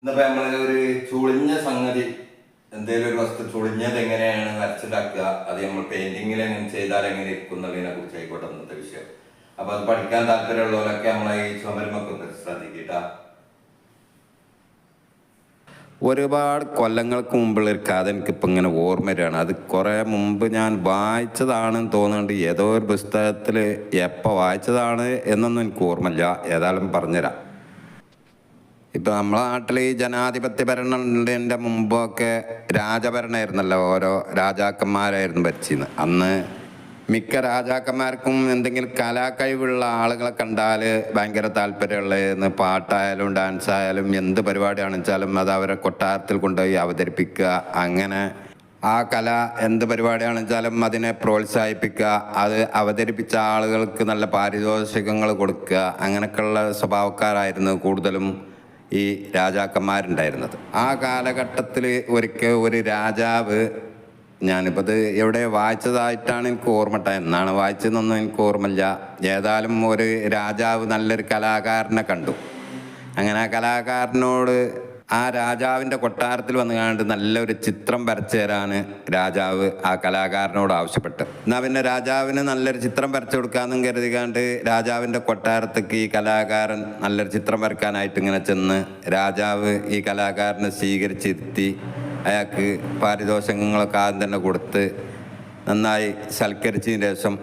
ഇന്നിപ്പോ നമ്മള് ഒരു ചുളിഞ്ഞ സംഗതി, എന്തെങ്കിലും ഒരു വസ്തു ചുളിഞ്ഞത് എങ്ങനെയാണ് വരച്ചിട്ടാക്കുക, അത് നമ്മൾ പെയിന്റിങ്ങിൽ എങ്ങനെ ചെയ്താൽ എങ്ങനെ ഇരിക്കും എന്നുള്ളതിനെ കുറിച്ച് ആയിക്കോട്ടെ ഇന്നത്തെ വിഷയം. അപ്പൊ അത് പഠിക്കാൻ താല്പര്യമുള്ളവരൊക്കെ നമ്മളെ ഈ ചുമരുമൊക്കെ ശ്രദ്ധിക്കട്ടാ. ഒരുപാട് കൊല്ലങ്ങൾക്ക് മുമ്പുള്ള ഒരു കഥ എനിക്കിപ്പോൾ ഇങ്ങനെ ഓർമ്മ വരികയാണ്. അത് കുറേ മുമ്പ് ഞാൻ വായിച്ചതാണെന്ന് തോന്നുന്നുണ്ട്. ഏതോ ഒരു പുസ്തകത്തിൽ എപ്പോൾ വായിച്ചതാണ് എന്നൊന്നും എനിക്ക് ഓർമ്മയില്ല. ഏതായാലും പറഞ്ഞുതരാം. ഇപ്പം നമ്മളെ നാട്ടിൽ ഈ ജനാധിപത്യ ഭരണത്തിൻ്റെ മുമ്പൊക്കെ രാജഭരണമായിരുന്നല്ലോ. ഓരോ രാജാക്കന്മാരായിരുന്നു ഭരിച്ചിരുന്നത്. അന്ന് മിക്ക രാജാക്കന്മാർക്കും എന്തെങ്കിലും കലാകഴിവുള്ള ആളുകളെ കണ്ടാൽ ഭയങ്കര താല്പര്യമുള്ളതെന്ന്. പാട്ടായാലും ഡാൻസ് ആയാലും എന്ത് പരിപാടിയാണെന്ന് വെച്ചാലും അത് അവരെ കൊട്ടാരത്തിൽ കൊണ്ടുപോയി അവതരിപ്പിക്കുക. അങ്ങനെ ആ കല എന്ത് പരിപാടിയാണെന്ന് വെച്ചാലും അതിനെ പ്രോത്സാഹിപ്പിക്കുക, അത് അവതരിപ്പിച്ച ആളുകൾക്ക് നല്ല പാരിതോഷികങ്ങൾ കൊടുക്കുക. അങ്ങനെയൊക്കെയുള്ള സ്വഭാവക്കാരായിരുന്നു കൂടുതലും ഈ രാജാക്കന്മാരുണ്ടായിരുന്നത്. ആ കാലഘട്ടത്തിൽ ഒരിക്കൽ ഒരു രാജാവ്, ഞാനിപ്പോൾ ഇത് എവിടെ വായിച്ചതായിട്ടാണ് എനിക്ക് ഓർമ്മട്ട, എന്നാണ് വായിച്ചതെന്നൊന്നും എനിക്ക് ഓർമ്മയില്ല. ഏതായാലും ഒരു രാജാവ് നല്ലൊരു കലാകാരനെ കണ്ടു. അങ്ങനെ ആ കലാകാരനോട് ആ രാജാവിൻ്റെ കൊട്ടാരത്തിൽ വന്നു കണ്ട് നല്ലൊരു ചിത്രം വരച്ചു തരാൻ രാജാവ് ആ കലാകാരനോട് ആവശ്യപ്പെട്ടു. എന്നാൽ പിന്നെ രാജാവിന് നല്ലൊരു ചിത്രം വരച്ചു കൊടുക്കാമെന്നും കരുതിക്കാണ്ട് രാജാവിൻ്റെ കൊട്ടാരത്തേക്ക് ഈ കലാകാരൻ നല്ലൊരു ചിത്രം വരക്കാനായിട്ട് ഇങ്ങനെ ചെന്ന് രാജാവ് ഈ കലാകാരനെ സ്വീകരിച്ചിരുത്തി അയാൾക്ക് പാരിതോഷികങ്ങളൊക്കെ ആദ്യം തന്നെ കൊടുത്ത് നന്നായി സൽക്കരിച്ചതിന് ശേഷം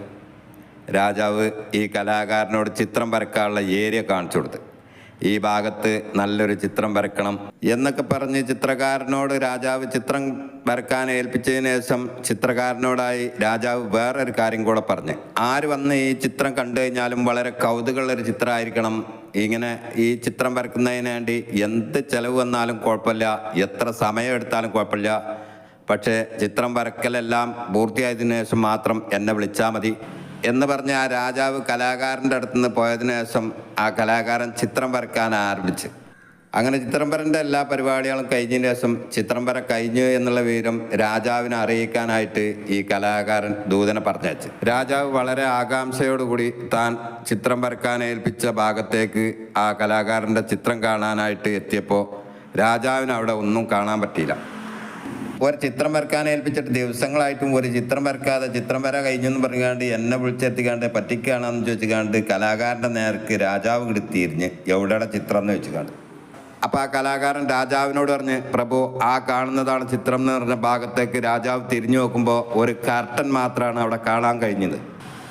രാജാവ് ഈ കലാകാരനോട് ചിത്രം വരക്കാനുള്ള ഏരിയ കാണിച്ചു കൊടുത്തു. ഈ ഭാഗത്ത് നല്ലൊരു ചിത്രം വരക്കണം എന്നൊക്കെ പറഞ്ഞ് ചിത്രകാരനോട് രാജാവ് ചിത്രം വരക്കാൻ ഏൽപ്പിച്ചതിന് ശേഷം ചിത്രകാരനോടായി രാജാവ് വേറൊരു കാര്യം കൂടെ പറഞ്ഞ്, ആര് വന്ന് ഈ ചിത്രം കണ്ടു കഴിഞ്ഞാലും വളരെ കൗതുകമുള്ളൊരു ചിത്രമായിരിക്കണം. ഇങ്ങനെ ഈ ചിത്രം വരക്കുന്നതിന് വേണ്ടി എന്ത് ചിലവ് വന്നാലും കുഴപ്പമില്ല, എത്ര സമയം എടുത്താലും കുഴപ്പമില്ല, പക്ഷേ ചിത്രം വരക്കലെല്ലാം പൂർത്തിയായതിനു ശേഷം മാത്രം എന്നെ വിളിച്ചാൽ മതി എന്ന് പറഞ്ഞ് ആ രാജാവ് കലാകാരൻ്റെ അടുത്ത് നിന്ന് പോയതിനു ശേഷം ആ കലാകാരൻ ചിത്രം വരക്കാൻ ആരംഭിച്ചു. അങ്ങനെ ചിത്രം വരൻ്റെ എല്ലാ പരിപാടികളും കഴിഞ്ഞതിന് ശേഷം ചിത്രം വര കഴിഞ്ഞു എന്നുള്ള വിവരം രാജാവിനെ അറിയിക്കാനായിട്ട് ഈ കലാകാരൻ ദൂതനെ പറഞ്ഞയച്ചു. രാജാവ് വളരെ ആകാംക്ഷയോടുകൂടി താൻ ചിത്രം വരക്കാൻ ഏൽപ്പിച്ച ഭാഗത്തേക്ക് ആ കലാകാരൻ്റെ ചിത്രം കാണാനായിട്ട് എത്തിയപ്പോൾ രാജാവിന് അവിടെ ഒന്നും കാണാൻ പറ്റിയില്ല. ഒരു ചിത്രം വരക്കാൻ ഏൽപ്പിച്ചിട്ട് ദിവസങ്ങളായിട്ടും ഒരു ചിത്രം വരക്കാതെ ചിത്രം വര കഴിഞ്ഞെന്ന് പറഞ്ഞുകൊണ്ട് എന്നെ വിളിച്ചെത്തിക്കാണ്ട് പറ്റിക്കുകയാണെന്ന് ചോദിച്ചുകാണ്ട് കലാകാരൻ്റെ നേർക്ക് രാജാവ് കിടത്തിയിരിഞ്ഞ് എവിടെയുടെ ചിത്രം എന്ന് ചോദിച്ചുകാണ്ട്. അപ്പോൾ ആ കലാകാരൻ രാജാവിനോട് പറഞ്ഞ്, പ്രഭു ആ കാണുന്നതാണ് ചിത്രം എന്ന് പറഞ്ഞ ഭാഗത്തേക്ക് രാജാവ് തിരിഞ്ഞു നോക്കുമ്പോൾ ഒരു കർട്ടൻ മാത്രമാണ് അവിടെ കാണാൻ കഴിഞ്ഞത്.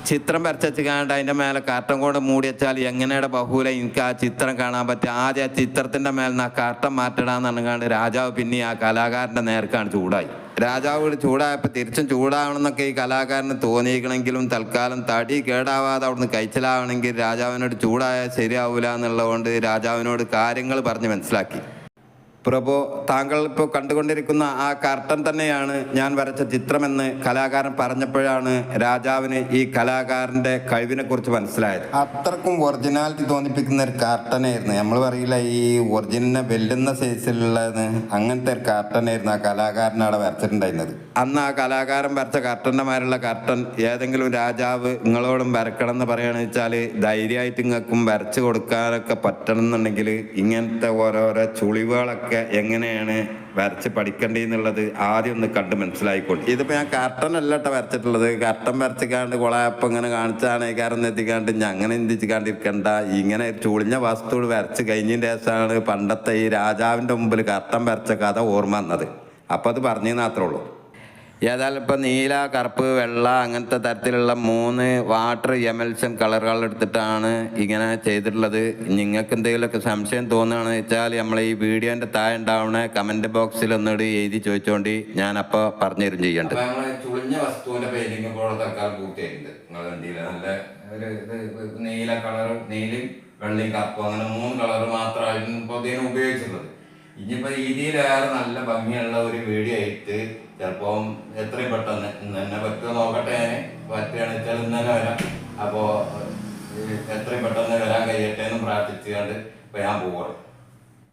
ചിത്രം വരച്ചുകാണ്ട് അതിൻ്റെ മേലെ കാർട്ടൻ കൊണ്ട് മൂടി വെച്ചാൽ എങ്ങനെയുടെ ബഹുല എനിക്ക് ആ ചിത്രം കാണാൻ പറ്റുക, ആദ്യം ആ ചിത്രത്തിൻ്റെ മേലെ നിന്ന് ആ കാർട്ടൻ മാറ്റണമെന്ന് പറഞ്ഞുകൊണ്ട് രാജാവ് പിന്നെ ആ കലാകാരൻ്റെ നേർക്കാണ് ചൂടായി. രാജാവ് ചൂടായപ്പോൾ തിരിച്ചും ചൂടാവണമെന്നൊക്കെ ഈ കലാകാരന് തോന്നിയിരിക്കണമെങ്കിലും തൽക്കാലം തടി കേടാവാതെ അവിടുന്ന് കഴിച്ചിലാവണമെങ്കിൽ രാജാവിനോട് ചൂടായാൽ ശരിയാവില്ല എന്നുള്ളതുകൊണ്ട് രാജാവിനോട് കാര്യങ്ങൾ പറഞ്ഞ് മനസ്സിലാക്കി. പ്രഭു, താങ്കൾ ഇപ്പോൾ കണ്ടുകൊണ്ടിരിക്കുന്ന ആ കർട്ടൻ തന്നെയാണ് ഞാൻ വരച്ച ചിത്രമെന്ന് കലാകാരൻ പറഞ്ഞപ്പോഴാണ് രാജാവിന് ഈ കലാകാരൻ്റെ കഴിവിനെ കുറിച്ച് മനസ്സിലായത്. അത്രക്കും ഒറിജിനാലിറ്റി തോന്നിപ്പിക്കുന്ന ഒരു കർട്ടനായിരുന്നു. നമ്മൾ പറയില്ല ഈ ഒറിജിനലിനെ വെല്ലുന്ന സൈസിലുള്ളത്, അങ്ങനത്തെ ഒരു കർട്ടനായിരുന്നു ആ കലാകാരൻ അവിടെ വരച്ചിട്ടുണ്ടായിരുന്നത്. അന്ന് ആ കലാകാരൻ വരച്ച കർട്ടൻ്റെമാരുള്ള കർട്ടൻ ഏതെങ്കിലും രാജാവ് നിങ്ങളോടും വരക്കണം എന്ന് പറയുകയാണെന്ന് വെച്ചാൽ ധൈര്യമായിട്ട് നിങ്ങൾക്കും വരച്ച് കൊടുക്കാനൊക്കെ പറ്റണം എന്നുണ്ടെങ്കിൽ ഇങ്ങനത്തെ ഓരോരോ ചുളിവുകളൊക്കെ എങ്ങനെയാണ് വരച്ച് പഠിക്കേണ്ടതെന്നുള്ളത് ആദ്യം ഒന്ന് കണ്ട് മനസ്സിലായിക്കോട്ടെ. ഇതിപ്പോൾ ഞാൻ കർട്ടൻ അല്ല കേട്ടോ വരച്ചിട്ടുള്ളത്. കർട്ടൻ വരച്ചിക്കാണ്ട് കുളയപ്പം ഇങ്ങനെ കാണിച്ചാണ് കാരണം എത്തിക്കാണ്ട് അങ്ങനെ ചിന്തിച്ചിക്കാണ്ടിരിക്കണ്ട. ഇങ്ങനെ ചുളിഞ്ഞ വസ്തു വരച്ച് കഴിഞ്ഞതിൻ്റെ ശേഷമാണ് പണ്ടത്തെ ഈ രാജാവിൻ്റെ മുമ്പിൽ കർട്ടൻ വരച്ച കഥ ഓർമ്മ വന്നത്. അപ്പോൾ അത് പറഞ്ഞെന്ന് മാത്രമേ ഉള്ളൂ. ഏതായാലും ഇപ്പോൾ നീല, കറുപ്പ്, വെള്ള അങ്ങനത്തെ തരത്തിലുള്ള 3 വാട്ടർ എമൽഷൻ കളറുകൾ എടുത്തിട്ടാണ് ഇങ്ങനെ ചെയ്തിട്ടുള്ളത്. നിങ്ങൾക്ക് എന്തെങ്കിലുമൊക്കെ സംശയം തോന്നുകയാണെന്ന് വെച്ചാൽ നമ്മളെ ഈ വീഡിയോൻ്റെ താഴെ ഉണ്ടാവുന്ന കമൻറ്റ് ബോക്സിൽ ഒന്നുകൂടി എഴുതി ചോദിച്ചുകൊണ്ട് ഞാൻ അപ്പോൾ പറഞ്ഞു തരും ചെയ്യേണ്ടത്. ചുളിഞ്ഞ വസ്തുവിൻ്റെ പെയിന്റിംഗ് ഇപ്പോൾ തൽക്കാലം പൂർത്തിയായിട്ടുണ്ട്. നിങ്ങൾ കണ്ടില്ല, നല്ല ഒരു നീല കളർ, നീലയും വെള്ളയും കറുപ്പും അങ്ങനെ 3 കളർ മാത്രമായിരുന്നു ഇപ്പോൾ ഇതിന് ഉപയോഗിച്ചിട്ടുള്ളത്. ഇനിയിപ്പോൾ ഇതിലേറെ നല്ല ഭംഗിയുള്ള ഒരു വീഡിയോ ആയിട്ട് ചിലപ്പോൾ എത്രയും പെട്ടെന്ന് എന്നെ പറ്റുക നോക്കട്ടെ. പറ്റുകയാണെന്ന് വെച്ചാൽ ഇന്നലെ വരാം. അപ്പോൾ എത്രയും പെട്ടെന്ന് വരാൻ കഴിയട്ടെ എന്ന് പ്രാർത്ഥിച്ചുകൊണ്ട് ഇപ്പോൾ ഞാൻ പോവാം.